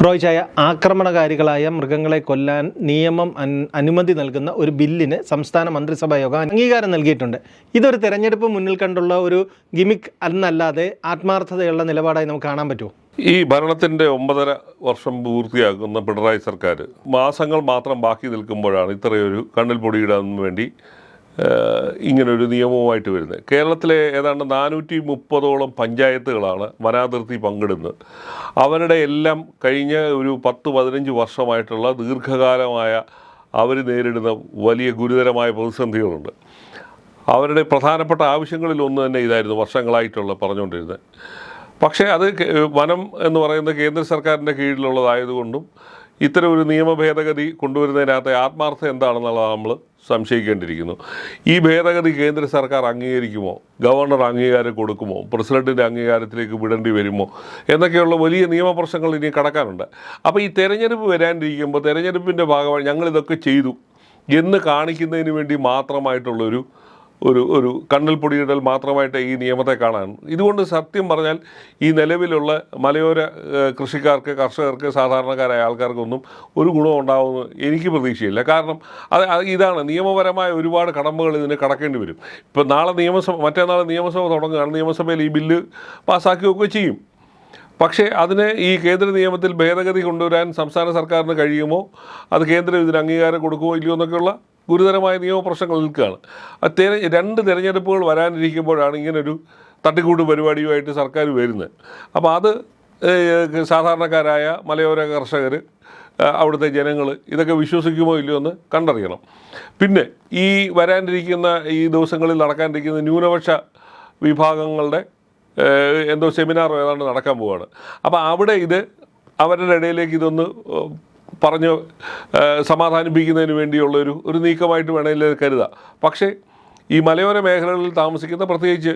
റോയ് ചായ, ആക്രമണകാരികളായ മൃഗങ്ങളെ കൊല്ലാൻ നിയമം അനുമതി നൽകുന്ന ഒരു ബില്ലിന് സംസ്ഥാന മന്ത്രിസഭാ യോഗം അംഗീകാരം നൽകിയിട്ടുണ്ട്. ഇതൊരു തെരഞ്ഞെടുപ്പ് മുന്നിൽ കണ്ടുള്ള ഒരു ഗിമിക് എന്നല്ലാതെ ആത്മാർത്ഥതയുള്ള നിലപാടായി നമുക്ക് കാണാൻ പറ്റുമോ? ഈ ഭരണത്തിൻ്റെ 9.5 വർഷം പൂർത്തിയാക്കുന്ന പിണറായി സർക്കാർ മാസങ്ങൾ മാത്രം ബാക്കി നിൽക്കുമ്പോഴാണ് ഇത്രയൊരു കണ്ണിൽ പൊടിയിടാൻ വേണ്ടി ഇങ്ങനൊരു നിയമവുമായിട്ട് വരുന്നത്. കേരളത്തിലെ ഏതാണ്ട് 430ഓളം പഞ്ചായത്തുകളാണ് വനാതിർത്തി പങ്കിടുന്നത്. അവരുടെ എല്ലാം കഴിഞ്ഞ ഒരു 10-15 വർഷമായിട്ടുള്ള ദീർഘകാലമായ അവർ നേരിടുന്ന വലിയ ഗുരുതരമായ പ്രതിസന്ധികളുണ്ട്. അവരുടെ പ്രധാനപ്പെട്ട ആവശ്യങ്ങളിലൊന്ന് തന്നെ ഇതായിരുന്നു വർഷങ്ങളായിട്ടുള്ള പറഞ്ഞുകൊണ്ടിരുന്നത്. പക്ഷേ അത് വനം എന്ന് പറയുന്നത് കേന്ദ്ര സർക്കാരിൻ്റെ കീഴിലുള്ളതായതുകൊണ്ടും ഇത്തരം ഒരു നിയമ ഭേദഗതി കൊണ്ടുവരുന്നതിനകത്തെ ആത്മാർത്ഥം എന്താണെന്നുള്ളത് നമ്മൾ സംശയിക്കേണ്ടിയിരിക്കുന്നു. ഈ ഭേദഗതി കേന്ദ്ര സർക്കാർ അംഗീകരിക്കുമോ, ഗവർണർ അംഗീകാരം കൊടുക്കുമോ, പ്രസിഡന്റിൻ്റെ അംഗീകാരത്തിലേക്ക് വിടേണ്ടി വരുമോ എന്നൊക്കെയുള്ള വലിയ നിയമപ്രശ്നങ്ങൾ ഇനി കടക്കാനുണ്ട്. അപ്പോൾ ഈ തെരഞ്ഞെടുപ്പ് വരാനിരിക്കുമ്പോൾ തെരഞ്ഞെടുപ്പിൻ്റെ ഭാഗമായി ഞങ്ങളിതൊക്കെ ചെയ്തു എന്ന് കാണിക്കുന്നതിന് വേണ്ടി മാത്രമായിട്ടുള്ളൊരു ഒരു കണ്ണിൽ പൊടിയിടൽ മാത്രമായിട്ട് ഈ നിയമത്തെ കാണാൻ. ഇതുകൊണ്ട് സത്യം പറഞ്ഞാൽ ഈ നിലവിലുള്ള മലയോര കൃഷിക്കാർക്ക്, കർഷകർക്ക്, സാധാരണക്കാരായ ആൾക്കാർക്കൊന്നും ഒരു ഗുണം ഉണ്ടാവുമെന്ന് എനിക്ക് പ്രതീക്ഷയില്ല. കാരണം ഇതാണ് നിയമപരമായ ഒരുപാട് കടമ്പകൾ ഇതിന് കടക്കേണ്ടി വരും. ഇപ്പോൾ മറ്റന്നാൾ നിയമസഭ തുടങ്ങുകയാണ്. നിയമസഭയിൽ ഈ ബില്ല് പാസ്സാക്കുകയൊക്കെ ചെയ്യും. പക്ഷേ അതിന് ഈ കേന്ദ്ര നിയമത്തിൽ ഭേദഗതി കൊണ്ടുവരാൻ സംസ്ഥാന സർക്കാരിന് കഴിയുമോ, അത് കേന്ദ്രം ഇതിന് അംഗീകാരം കൊടുക്കുമോ ഇല്ലയോ എന്നൊക്കെയുള്ള ഗുരുതരമായ നിയമപ്രശ്നങ്ങൾ നിൽക്കുകയാണ്. 2 തിരഞ്ഞെടുപ്പുകൾ വരാനിരിക്കുമ്പോഴാണ് ഇങ്ങനൊരു തട്ടിക്കൂട്ട് പരിപാടിയുമായിട്ട് സർക്കാർ വരുന്നത്. അപ്പോൾ അത് സാധാരണക്കാരായ മലയോര കർഷകർ, അവിടുത്തെ ജനങ്ങൾ ഇതൊക്കെ വിശ്വസിക്കുമോ ഇല്ലയോ എന്ന് കണ്ടറിയണം. പിന്നെ ഈ വരാനിരിക്കുന്ന ഈ ദിവസങ്ങളിൽ നടക്കാനിരിക്കുന്ന ന്യൂനപക്ഷ വിഭാഗങ്ങളുടെ എന്തോ സെമിനാറോ ഏതാണ്ട് നടക്കാൻ പോവുകയാണ്. അപ്പോൾ അവിടെ അവരുടെ ഇടയിലേക്ക് ഇതൊന്ന് പറഞ്ഞ് സമാധാനിപ്പിക്കുന്നതിന് വേണ്ടിയുള്ള ഒരു നീക്കമായിട്ട് വേണമെങ്കിൽ കരുതാം. പക്ഷേ ഈ മലയോര മേഖലകളിൽ താമസിക്കുന്ന പ്രത്യേകിച്ച്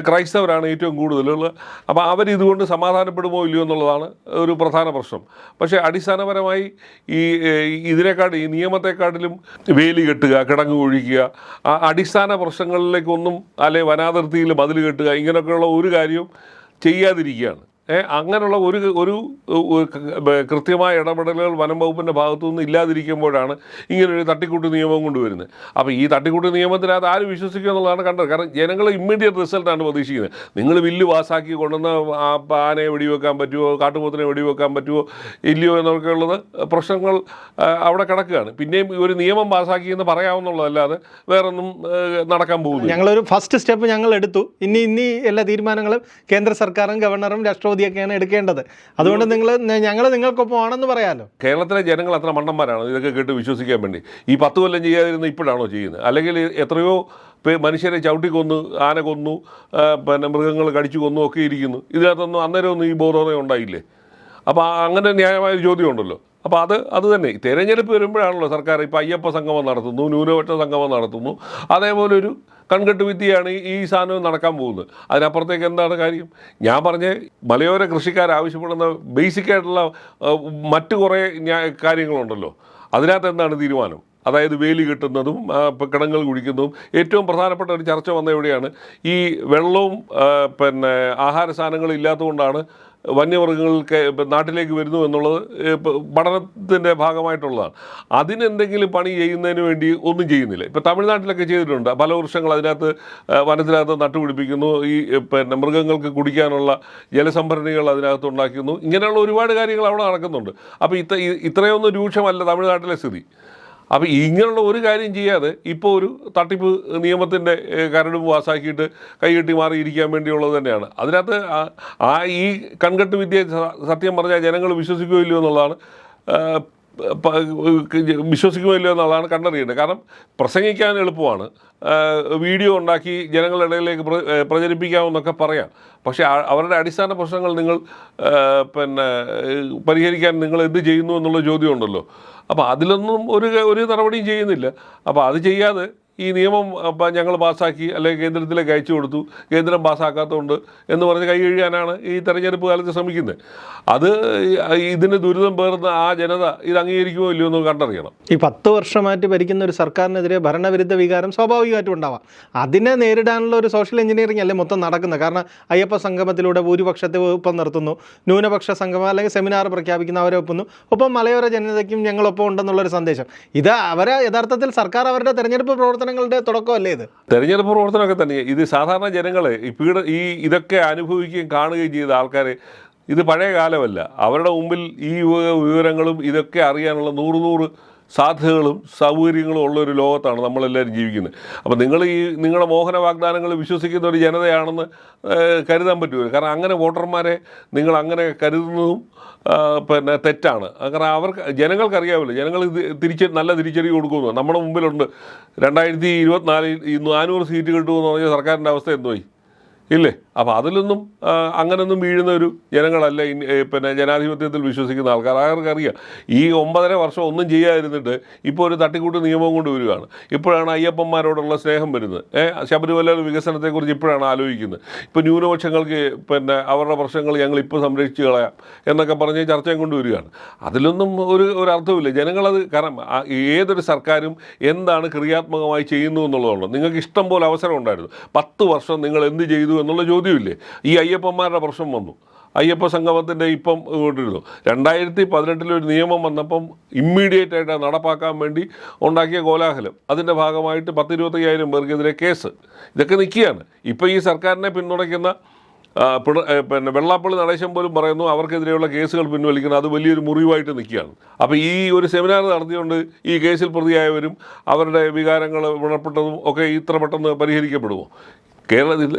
ക്രൈസ്തവരാണ് ഏറ്റവും കൂടുതലുള്ളത്. അപ്പോൾ അവരിതുകൊണ്ട് സമാധാനപ്പെടുമോ ഇല്ലയോ എന്നുള്ളതാണ് ഒരു പ്രധാന പ്രശ്നം. പക്ഷേ അടിസ്ഥാനപരമായി ഈ നിയമത്തെക്കാട്ടിലും വേലി കെട്ടുക, കിടങ്ങ് ഒഴിക്കുക, ആ അടിസ്ഥാന പ്രശ്നങ്ങളിലേക്കൊന്നും അല്ലെ വനാതിർത്തിയിൽ മതിൽ കെട്ടുക, ഇങ്ങനെയൊക്കെയുള്ള ഒരു കാര്യവും ചെയ്യാതിരിക്കുകയാണ്. അങ്ങനെയുള്ള ഒരു കൃത്യമായ ഇടപെടലുകൾ വനം വകുപ്പിൻ്റെ ഭാഗത്തു നിന്ന് ഇല്ലാതിരിക്കുമ്പോഴാണ് ഇങ്ങനൊരു തട്ടിക്കൂട്ട് നിയമം കൊണ്ടുവരുന്നത്. അപ്പോൾ ഈ തട്ടിക്കൂട്ട് നിയമത്തിനകത്ത് ആരും വിശ്വസിക്കുക എന്നുള്ളതാണ് കണ്ടത്. കാരണം ജനങ്ങൾ ഇമ്മീഡിയറ്റ് റിസൾട്ടാണ് പ്രതീക്ഷിക്കുന്നത്. നിങ്ങൾ ബില്ല് പാസ്സാക്കി കൊണ്ടുവന്ന് ആനയെ വെടിവെക്കാൻ പറ്റുമോ, കാട്ടുപോത്തിനെ വെടിവെക്കാൻ പറ്റുമോ ഇല്ലയോ എന്നൊക്കെയുള്ളത് പ്രശ്നങ്ങൾ അവിടെ കിടക്കുകയാണ്. പിന്നെയും ഒരു നിയമം പാസ്സാക്കിയെന്ന് പറയാവുന്നുള്ളതല്ലാതെ വേറൊന്നും നടക്കാൻ പോകുന്നു. ഞങ്ങളൊരു ഫസ്റ്റ് സ്റ്റെപ്പ് ഞങ്ങൾ എടുത്തു. ഇനി എല്ലാ തീരുമാനങ്ങളും കേന്ദ്ര സർക്കാരും ഗവർണറും രാഷ്ട്രപതിയൊക്കെയാണ് എടുക്കേണ്ടത്. അതുകൊണ്ട് ഞങ്ങൾ നിങ്ങൾക്കൊപ്പം ആണെന്ന് പറയാമല്ലോ. കേരളത്തിലെ ജനങ്ങൾ അത്ര മണ്ടന്മാരാണ് ഇതൊക്കെ കേട്ട് വിശ്വസിക്കാൻ വേണ്ടി. ഈ 10 കൊല്ലം ചെയ്യാതിരുന്ന ഇപ്പോഴാണോ ചെയ്യുന്നത്? അല്ലെങ്കിൽ എത്രയോ മനുഷ്യരെ ചവിട്ടി കൊന്നു, ആന കൊന്നു, പിന്നെ മൃഗങ്ങൾ കടിച്ചു കൊന്നു ഒക്കെ ഇരിക്കുന്നു. ഇതിനകത്തൊന്നും അന്നേരമൊന്നും ഈ ബോധോദയം ഉണ്ടായില്ലേ? അപ്പോൾ അങ്ങനെ ന്യായമായൊരു ചോദ്യം ഉണ്ടല്ലോ. അപ്പോൾ അത് തന്നെ തെരഞ്ഞെടുപ്പ് വരുമ്പോഴാണല്ലോ സർക്കാർ ഇപ്പോൾ അയ്യപ്പ സംഗമം നടത്തുന്നു, ന്യൂനപക്ഷ സംഗമം നടത്തുന്നു. അതേപോലെ ഒരു കൺകെട്ട് വിദ്യയാണ് ഈ സാധനം നടക്കാൻ പോകുന്നത്. അതിനപ്പുറത്തേക്ക് എന്താണ് കാര്യം? ഞാൻ പറഞ്ഞ മലയോര കൃഷിക്കാർ ആവശ്യപ്പെടുന്ന ബേസിക്കായിട്ടുള്ള മറ്റു കുറേ കാര്യങ്ങളുണ്ടല്ലോ. അതിനകത്ത് എന്താണ് തീരുമാനം? അതായത് വേലി കെട്ടുന്നതും കിടങ്ങൾ കുഴിക്കുന്നതും. ഏറ്റവും പ്രധാനപ്പെട്ട ഒരു ചർച്ച വന്ന എവിടെയാണ് ഈ വെള്ളവും പിന്നെ ആഹാര സാധനങ്ങളും ഇല്ലാത്തതുകൊണ്ടാണ് വന്യമൃഗങ്ങൾക്ക് നാട്ടിലേക്ക് വരുന്നു എന്നുള്ളത് പഠനത്തിൻ്റെ ഭാഗമായിട്ടുള്ളതാണ്. അതിനെന്തെങ്കിലും പണി ചെയ്യുന്നതിന് വേണ്ടി ഒന്നും ചെയ്യുന്നില്ല. ഇപ്പോൾ തമിഴ്നാട്ടിലൊക്കെ ചെയ്തിട്ടുണ്ട്. പല വൃക്ഷങ്ങൾ വനത്തിനകത്ത് നട്ടുപിടിപ്പിക്കുന്നു. ഈ പിന്നെ മൃഗങ്ങൾക്ക് കുടിക്കാനുള്ള ജലസംഭരണികൾ അതിനകത്ത് ഉണ്ടാക്കുന്നു. ഇങ്ങനെയുള്ള ഒരുപാട് കാര്യങ്ങൾ അവിടെ നടക്കുന്നുണ്ട്. അപ്പോൾ ഇത്രയൊന്നും രൂക്ഷമല്ല തമിഴ്നാട്ടിലെ സ്ഥിതി. അപ്പോൾ ഇങ്ങനെയുള്ള ഒരു കാര്യം ചെയ്യാതെ ഇപ്പോൾ ഒരു തട്ടിപ്പ് നിയമത്തിൻ്റെ കരടും പാസ്സാക്കിയിട്ട് കൈകെട്ടി മാറിയിരിക്കാൻ വേണ്ടിയുള്ളത് തന്നെയാണ്. അതിനകത്ത് ഈ കൺകെട്ട് വിദ്യ സത്യം പറഞ്ഞാൽ ജനങ്ങൾ വിശ്വസിക്കുകയില്ലോ എന്നുള്ളതാണ് കണ്ടറിയേണ്ടത്. കാരണം പ്രസംഗിക്കാൻ എളുപ്പമാണ്, വീഡിയോ ഉണ്ടാക്കി ജനങ്ങളുടെ ഇടയിലേക്ക് പ്രചരിപ്പിക്കാമെന്നൊക്കെ പറയാം. പക്ഷേ അവരുടെ അടിസ്ഥാന പ്രശ്നങ്ങൾ നിങ്ങൾ പിന്നെ പരിഹരിക്കാൻ നിങ്ങൾ എന്ത് ചെയ്യുന്നു എന്നുള്ള ചോദ്യമുണ്ടല്ലോ. അപ്പോൾ അതിലൊന്നും ഒരു നടപടിയും ചെയ്യുന്നില്ല. അപ്പോൾ അത് ചെയ്യാതെ ഈ നിയമം ഞങ്ങൾ പാസ്സാക്കി അല്ലെങ്കിൽ കേന്ദ്രത്തിലേക്ക് അയച്ചു കൊടുത്തു, കേന്ദ്രം പാസ്സാക്കാത്തതുകൊണ്ട് എന്ന് പറഞ്ഞ് കൈ കഴുകാനാണ് ഈ തെരഞ്ഞെടുപ്പ് കാലത്ത് ശ്രമിക്കുന്നത്. അത് ഇതിന് ദുരിതം പേർന്ന ആ ജനത ഇത് അംഗീകരിക്കുമോ ഇല്ലയോ എന്ന് കണ്ടറിയണം. ഈ 10 വർഷമായിട്ട് ഭരിക്കുന്ന ഒരു സർക്കാരിനെതിരെ ഭരണവിരുദ്ധ വികാരം സ്വാഭാവികമായിട്ടും ഉണ്ടാവാം. അതിനെ നേരിടാനുള്ള ഒരു സോഷ്യൽ എഞ്ചിനീയറിംഗ് അല്ലേ മൊത്തം നടക്കുന്നത്. കാരണം അയ്യപ്പ സംഗമത്തിലൂടെ ഭൂരിപക്ഷത്തെ ഒപ്പം നിർത്തുന്നു, ന്യൂനപക്ഷ സംഗമം അല്ലെങ്കിൽ സെമിനാർ പ്രഖ്യാപിക്കുന്ന അവരെ ഒപ്പുന്നു, ഒപ്പം മലയോര ജനതയ്ക്കും ഞങ്ങളൊപ്പം ഉണ്ടെന്നുള്ളൊരു സന്ദേശം. ഇത് അവരെ യഥാർത്ഥത്തിൽ സർക്കാർ അവരുടെ തെരഞ്ഞെടുപ്പ് പ്രവർത്തനങ്ങളുടെ തുടക്കമല്ലേ ഇത്? തെരഞ്ഞെടുപ്പ് പ്രവർത്തനമൊക്കെ തന്നെ. ഇത് സാധാരണ ജനങ്ങളെ ഇതൊക്കെ അനുഭവിക്കുകയും കാണുകയും ചെയ്ത ആൾക്കാരെ, ഇത് പഴയ കാലമല്ല. അവരുടെ മുമ്പിൽ ഈ വിവരങ്ങളും ഇതൊക്കെ അറിയാനുള്ള 100 സാധ്യതകളും സൗകര്യങ്ങളും ഉള്ളൊരു ലോകത്താണ് നമ്മളെല്ലാവരും ജീവിക്കുന്നത്. അപ്പോൾ നിങ്ങളുടെ മോഹന വാഗ്ദാനങ്ങൾ വിശ്വസിക്കുന്ന ഒരു ജനതയാണെന്ന് കരുതാൻ പറ്റുമോ? കാരണം അങ്ങനെ വോട്ടർമാരെ നിങ്ങൾ അങ്ങനെ കരുതുന്നതും തെറ്റാണ്. കാരണം ജനങ്ങൾക്കറിയാമല്ലോ, ജനങ്ങൾ നല്ല തിരിച്ചറിവ് കൊടുക്കുന്നു. നമ്മുടെ മുമ്പിലുണ്ട് 2024 400 സീറ്റ് കിട്ടുമെന്ന് പറഞ്ഞാൽ സർക്കാരിൻ്റെ അവസ്ഥ എന്തുപോയി ഇല്ലേ? അപ്പോൾ അതിലൊന്നും അങ്ങനൊന്നും വീഴുന്ന ഒരു ജനങ്ങളല്ല ജനാധിപത്യത്തിൽ വിശ്വസിക്കുന്ന ആൾക്കാർ. അവർക്കറിയാം ഈ 9.5 വർഷം ഒന്നും ചെയ്യാതിരുന്നിട്ട് ഇപ്പോൾ ഒരു തട്ടിക്കൂട്ട് നിയമം കൊണ്ട് വരികയാണ്. ഇപ്പോഴാണ് അയ്യപ്പന്മാരോടുള്ള സ്നേഹം വരുന്നത്. ശബരിമല വികസനത്തെക്കുറിച്ച് ഇപ്പോഴാണ് ആലോചിക്കുന്നത്. ഇപ്പോൾ ന്യൂനപക്ഷങ്ങൾക്ക് അവരുടെ പ്രശ്നങ്ങൾ ഞങ്ങൾ ഇപ്പോൾ സംരക്ഷിച്ച് കളയാം എന്നൊക്കെ പറഞ്ഞ് ചർച്ചയും കൊണ്ടുവരികയാണ്. അതിലൊന്നും ഒരു അർത്ഥമില്ല. ജനങ്ങളത് കാരണം ഏതൊരു സർക്കാരും എന്താണ് ക്രിയാത്മകമായി ചെയ്യുന്നു എന്നുള്ളതാണ്. നിങ്ങൾക്ക് ഇഷ്ടം പോലെ അവസരം ഉണ്ടായിരുന്നു. 10 വർഷം നിങ്ങൾ എന്ത് ചെയ്തു എന്നുള്ള ചോദ്യമില്ലേ? ഈ അയ്യപ്പന്മാരുടെ പ്രശ്നം വന്നു, അയ്യപ്പ സംഗമത്തിൻ്റെ ഇപ്പം കൊണ്ടിരുന്നു. 2018 ഒരു നിയമം വന്നപ്പം ഇമ്മീഡിയറ്റ് ആയിട്ട് നടപ്പാക്കാൻ വേണ്ടി ഉണ്ടാക്കിയ കോലാഹലം, അതിൻ്റെ ഭാഗമായിട്ട് 10-25,000 പേർക്കെതിരെ കേസ്, ഇതൊക്കെ നിൽക്കുകയാണ്. ഇപ്പോൾ ഈ സർക്കാരിനെ പിന്തുണയ്ക്കുന്ന വെള്ളാപ്പള്ളി നടേശൻ പോലും പറയുന്നു അവർക്കെതിരെയുള്ള കേസുകൾ പിൻവലിക്കുന്നത് അത് വലിയൊരു മുറിവായിട്ട് നിൽക്കുകയാണ്. അപ്പോൾ ഈ ഒരു സെമിനാർ നടത്തിയുകൊണ്ട് ഈ കേസിൽ പ്രതിയായവരും അവരുടെ വികാരങ്ങൾ വ്രണപ്പെട്ടതും ഒക്കെ ഇത്ര പെട്ടെന്ന് പരിഹരിക്കപ്പെടുമോ? കേരളത്തിൽ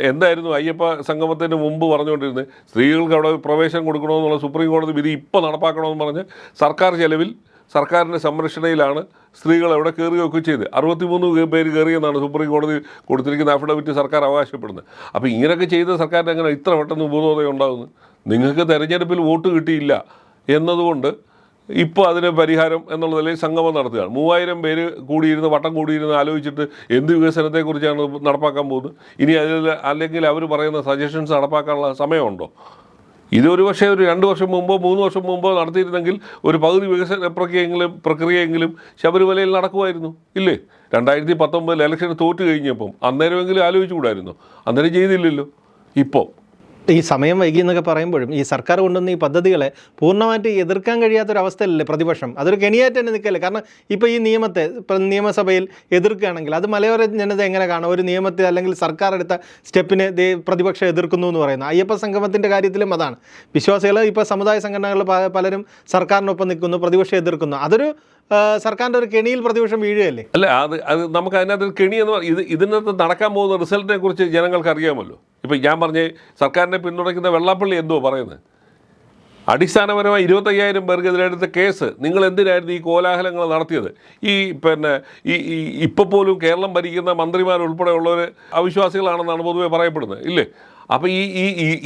എന്തായിരുന്നു അയ്യപ്പ സംഗമത്തിന് മുമ്പ് പറഞ്ഞുകൊണ്ടിരുന്നത്? സ്ത്രീകൾക്ക് അവിടെ പ്രവേശനം കൊടുക്കണമെന്നുള്ള സുപ്രീം കോടതി വിധി ഇപ്പോൾ നടപ്പാക്കണമെന്ന് പറഞ്ഞ് സർക്കാർ ചെലവിൽ സർക്കാരിൻ്റെ സംരക്ഷണയിലാണ് സ്ത്രീകൾ അവിടെ കയറുകയൊക്കെ ചെയ്ത് 63 പേര് കയറിയെന്നാണ് സുപ്രീം കോടതി കൊടുത്തിരിക്കുന്ന അഫിഡവിറ്റ് സർക്കാർ അവകാശപ്പെടുന്നത്. അപ്പോൾ ഇങ്ങനെയൊക്കെ ചെയ്ത സർക്കാരിന് എങ്ങനെ ഇത്ര പെട്ടെന്ന് ഉപബോധം ഉണ്ടാകുന്നത്? നിങ്ങൾക്ക് തെരഞ്ഞെടുപ്പിൽ വോട്ട് കിട്ടിയില്ല എന്നതുകൊണ്ട് ഇപ്പോൾ അതിന് പരിഹാരം എന്നുള്ള നിലയിൽ സംഗമം നടത്തുകയാണ്. 3000 പേര് വട്ടം കൂടിയിരുന്ന് ആലോചിച്ചിട്ട് എന്ത് വികസനത്തെക്കുറിച്ചാണ് നടപ്പാക്കാൻ പോകുന്നത്? ഇനി അല്ലെങ്കിൽ അവർ പറയുന്ന സജഷൻസ് നടപ്പാക്കാനുള്ള സമയമുണ്ടോ? ഇതൊരു പക്ഷേ ഒരു 2 വർഷം മുമ്പോ 3 വർഷം മുമ്പോ നടത്തിയിരുന്നെങ്കിൽ ഒരു പകുതി വികസന പ്രക്രിയയെങ്കിലും ശബരിമലയിൽ നടക്കുമായിരുന്നു ഇല്ലേ? 2019 ഇലക്ഷൻ തോറ്റ് കഴിഞ്ഞപ്പം അന്നേരമെങ്കിലും ആലോചിച്ചുകൂടായിരുന്നു. അന്നേരം ചെയ്തില്ലല്ലോ. ഇപ്പോൾ ഈ സമയം വൈകി എന്നൊക്കെ പറയുമ്പോഴും ഈ സർക്കാർ കൊണ്ടുവന്ന ഈ പദ്ധതികളെ പൂർണ്ണമായിട്ട് എതിർക്കാൻ കഴിയാത്തൊരവസ്ഥയല്ലേ പ്രതിപക്ഷം? അതൊരു കെണിയായിട്ട് തന്നെ നിൽക്കല്ലേ? കാരണം ഇപ്പോൾ ഈ നിയമത്തെ നിയമസഭയിൽ എതിർക്കുകയാണെങ്കിൽ അത് മലയോര ജനത എങ്ങനെ കാണും? ഒരു നിയമത്തെ അല്ലെങ്കിൽ സർക്കാർ എടുത്ത സ്റ്റെപ്പിനെ പ്രതിപക്ഷം എതിർക്കുന്നു എന്ന് പറയുന്നത്. അയ്യപ്പ സംഗമത്തിൻ്റെ കാര്യത്തിലും അതാണ്. വിശ്വാസികൾ ഇപ്പോൾ സമുദായ സംഘടനകൾ പലരും സർക്കാരിനൊപ്പം നിൽക്കുന്നു, പ്രതിപക്ഷം എതിർക്കുന്നു. അതൊരു സർക്കാരിൻ്റെ ഒരു കെണിയിൽ പ്രതിപക്ഷം വീഴുകയല്ലേ? അല്ല, അത് നമുക്ക് അതിനകത്ത് കെണി എന്ന് ഇതിനകത്ത് നടക്കാൻ പോകുന്ന റിസൾട്ടിനെ കുറിച്ച് ജനങ്ങൾക്ക് അറിയാമല്ലോ. ഇപ്പം ഞാൻ പറഞ്ഞ സർക്കാരിനെ പിന്തുണയ്ക്കുന്ന വെള്ളാപ്പള്ളി എന്തോ പറയുന്നത്, അടിസ്ഥാനപരമായി 25,000 പേർക്കെതിരെ എടുത്ത കേസ് നിങ്ങൾ എന്തിനായിരുന്നു ഈ കോലാഹലങ്ങൾ നടത്തിയത്? ഈ ഇപ്പോൾ പോലും കേരളം ഭരിക്കുന്ന മന്ത്രിമാരുൾപ്പെടെയുള്ളവർ അവിശ്വാസികളാണെന്നാണ് പൊതുവെ പറയപ്പെടുന്നത് ഇല്ലേ? അപ്പോൾ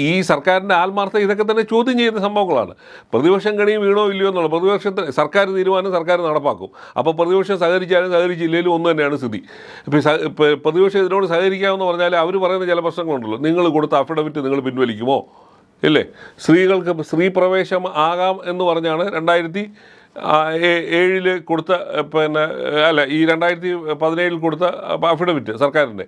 ഈ സർക്കാരിൻ്റെ ആത്മാർത്ഥത ഇതൊക്കെ തന്നെ ചോദ്യം ചെയ്യുന്ന സംഭവങ്ങളാണ്. പ്രതിപക്ഷം കെണി വീണോ ഇല്ലയോ എന്നുള്ള സർക്കാർ തീരുമാനം സർക്കാർ നടപ്പാക്കും. അപ്പോൾ പ്രതിപക്ഷം സഹകരിച്ചാലും സഹകരിച്ചില്ലെങ്കിലും ഒന്ന് തന്നെയാണ് സ്ഥിതി. ഇപ്പോൾ പ്രതിപക്ഷം ഇതിനോട് സഹകരിക്കാമെന്ന് പറഞ്ഞാൽ അവർ പറയുന്ന ചില പ്രശ്നങ്ങളുണ്ടല്ലോ. നിങ്ങൾ കൊടുത്ത അഫിഡവിറ്റ് നിങ്ങൾ പിൻവലിക്കുമോ ഇല്ലേ? സ്ത്രീകൾക്ക് സ്ത്രീ പ്രവേശം ആകാം എന്ന് പറഞ്ഞാണ് 2007 കൊടുത്ത ഈ 2017 കൊടുത്ത അഫിഡവിറ്റ് സർക്കാരിൻ്റെ.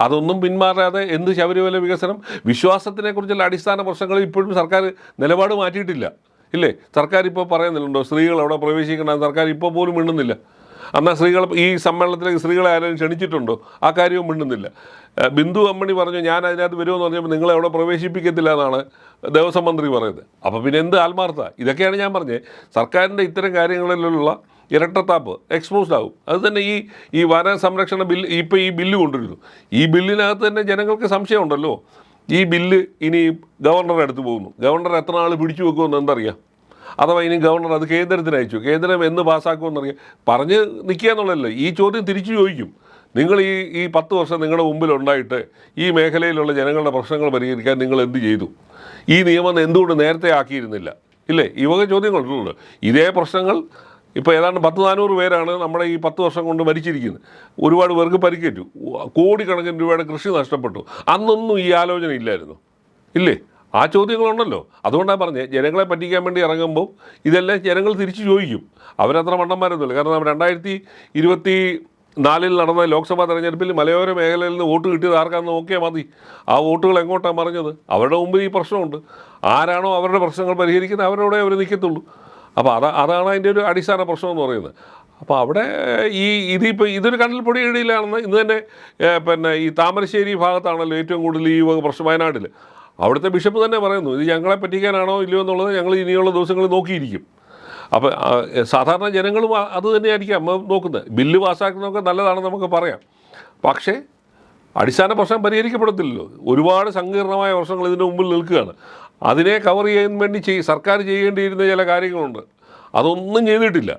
അതൊന്നും പിന്മാറാതെ എന്ത് ശബരിമല വികസനം, വിശ്വാസത്തിനെക്കുറിച്ചുള്ള അടിസ്ഥാന പ്രശ്നങ്ങൾ ഇപ്പോഴും സർക്കാർ നിലപാട് മാറ്റിയിട്ടില്ല ഇല്ലേ? സർക്കാർ ഇപ്പോൾ പറയുന്നില്ലല്ലോ സ്ത്രീകൾ അവിടെ പ്രവേശിക്കണം, സർക്കാർ ഇപ്പോൾ പോലും മിണ്ടുന്നില്ല. എന്നാൽ സ്ത്രീകൾ ഈ സമ്മേളനത്തിലേക്ക് സ്ത്രീകളെ ആരെങ്കിലും ക്ഷണിച്ചിട്ടുണ്ടോ? ആ കാര്യവും മിണ്ടുന്നില്ല. ബിന്ദു അമ്മണി പറഞ്ഞു ഞാൻ അതിനകത്ത് വരുമെന്ന് പറഞ്ഞപ്പോൾ നിങ്ങളെ അവിടെ പ്രവേശിപ്പിക്കത്തില്ല എന്നാണ് ദേവസ്വം മന്ത്രി പറയുന്നത്. അപ്പോൾ പിന്നെ എന്ത് ആത്മാർത്ഥത? ഇതൊക്കെയാണ് ഞാൻ പറഞ്ഞത്. സർക്കാരിൻ്റെ ഇത്തരം കാര്യങ്ങളിലുള്ള ഇരട്ടത്താപ്പ് എക്സ്പോസ്ഡ് ആവും. അത് തന്നെ ഈ വന സംരക്ഷണ ബില്ല് ഇപ്പോൾ ഈ ബില്ല് കൊണ്ടുവരുന്നു. ഈ ബില്ലിനകത്ത് തന്നെ ജനങ്ങൾക്ക് സംശയമുണ്ടല്ലോ. ഈ ബില്ല് ഇനി ഗവർണറുടെ അടുത്ത് പോകുന്നു. ഗവർണർ എത്ര നാൾ പിടിച്ചു വെക്കുമെന്ന് എന്തറിയാം? അഥവാ ഇനി ഗവർണർ അത് കേന്ദ്രത്തിന് അയച്ചു, കേന്ദ്രം എന്ന് പാസ്സാക്കുമെന്നറിയാം. പറഞ്ഞ് നിൽക്കുക എന്നുള്ളതല്ലേ. ഈ ചോദ്യം തിരിച്ചു ചോദിക്കും. നിങ്ങൾ ഈ 10 വർഷം നിങ്ങളുടെ മുമ്പിലുണ്ടായിട്ട് ഈ മേഖലയിലുള്ള ജനങ്ങളുടെ പ്രശ്നങ്ങൾ പരിഹരിക്കാൻ നിങ്ങൾ എന്ത് ചെയ്തു? ഈ നിയമം എന്തുകൊണ്ട് നേരത്തെ ആക്കിയിരുന്നില്ല ഇല്ലേ? ഈ വക ചോദ്യങ്ങളുണ്ടല്ലോ. ഇതേ പ്രശ്നങ്ങൾ ഇപ്പോൾ ഏതാണ്ട് 400 പേരാണ് നമ്മുടെ ഈ 10 വർഷം കൊണ്ട് മരിച്ചിരിക്കുന്നത്. ഒരുപാട് പേർക്ക് പരിക്കേറ്റു, കോടിക്കണക്കിന് രൂപയുടെ കൃഷി നഷ്ടപ്പെട്ടു. അന്നൊന്നും ഈ ആലോചന ഇല്ലായിരുന്നു, ഇല്ലേ? ആ ചോദ്യങ്ങളുണ്ടല്ലോ. അതുകൊണ്ടാണ് പറഞ്ഞത്, ജനങ്ങളെ പറ്റിക്കാൻ വേണ്ടി ഇറങ്ങുമ്പോൾ ഇതെല്ലാം ജനങ്ങൾ തിരിച്ചു ചോദിക്കും. അവരത്ര മണ്ടന്മാരൊന്നുമില്ല. കാരണം 2024 നടന്ന ലോക്സഭാ തെരഞ്ഞെടുപ്പിൽ മലയോര മേഖലയിൽ നിന്ന് വോട്ട് കിട്ടിയത് ആർക്കാന്ന് നോക്കിയാൽ മതി. ആ വോട്ടുകൾ എങ്ങോട്ടാണ് മറിഞ്ഞത്? അവരുടെ മുമ്പിൽ ഈ പ്രശ്നമുണ്ട്. ആരാണോ അവരുടെ പ്രശ്നങ്ങൾ പരിഹരിക്കുന്നത് അവരോടെ അവർ നിൽക്കത്തുള്ളൂ. അപ്പോൾ അതാണ് അതിൻ്റെ ഒരു അടിസ്ഥാന പ്രശ്നം എന്ന് പറയുന്നത്. അപ്പോൾ അവിടെ ഇതിപ്പോൾ ഇതൊരു കണ്ണിൽ പൊടിയിടയിലാണെന്ന് ഇന്ന് തന്നെ പിന്നെ ഈ താമരശ്ശേരി ഭാഗത്താണല്ലോ ഏറ്റവും കൂടുതൽ ഈ പ്രശ്നം. വയനാട്ടിൽ അവിടുത്തെ ബിഷപ്പ് തന്നെ പറയുന്നു, ഇത് ഞങ്ങളെ പറ്റിക്കാനാണോ ഇല്ലയോ എന്നുള്ളത് ഞങ്ങൾ ഇനിയുള്ള ദിവസങ്ങളിൽ നോക്കിയിരിക്കും. അപ്പോൾ സാധാരണ ജനങ്ങളും അത് തന്നെയായിരിക്കാം നോക്കുന്നത്. ബില്ല് പാസ്സാക്കുന്നതൊക്കെ നല്ലതാണെന്ന് നമുക്ക് പറയാം, പക്ഷേ അടിസ്ഥാന പ്രശ്നം പരിഹരിക്കപ്പെടത്തില്ലല്ലോ. ഒരുപാട് സങ്കീർണമായ പ്രശ്നങ്ങൾ ഇതിന് മുമ്പിൽ നിൽക്കുകയാണ്. അതിനെ കവർ ചെയ്യാൻ വേണ്ടി സർക്കാർ ചെയ്യേണ്ടിയിരുന്ന ചില കാര്യങ്ങളുണ്ട്, അതൊന്നും ചെയ്തിട്ടില്ല.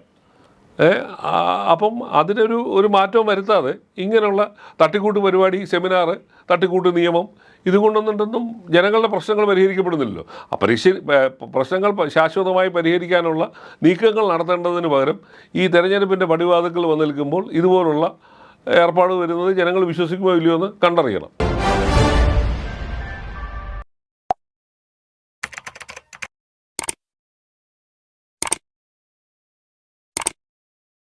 അപ്പം അതിനൊരു മാറ്റവും വരുത്താതെ ഇങ്ങനെയുള്ള തട്ടിക്കൂട്ട് പരിപാടി, സെമിനാർ, തട്ടിക്കൂട്ട് നിയമം, ഇതുകൊണ്ടൊന്നും ജനങ്ങളുടെ പ്രശ്നങ്ങൾ പരിഹരിക്കപ്പെടുന്നില്ലല്ലോ. പ്രശ്നങ്ങൾ ശാശ്വതമായി പരിഹരിക്കാനുള്ള നീക്കങ്ങൾ നടത്തേണ്ടതിന് പകരം ഈ തെരഞ്ഞെടുപ്പിൻ്റെ പടിവാതിൽക്കൽ വന്ന് നിൽക്കുമ്പോൾ ഇതുപോലുള്ള ഏർപ്പാട് വരുന്നത് ജനങ്ങൾ വിശ്വസിക്കുമോ ഇല്ലയോ എന്ന് കണ്ടറിയണം.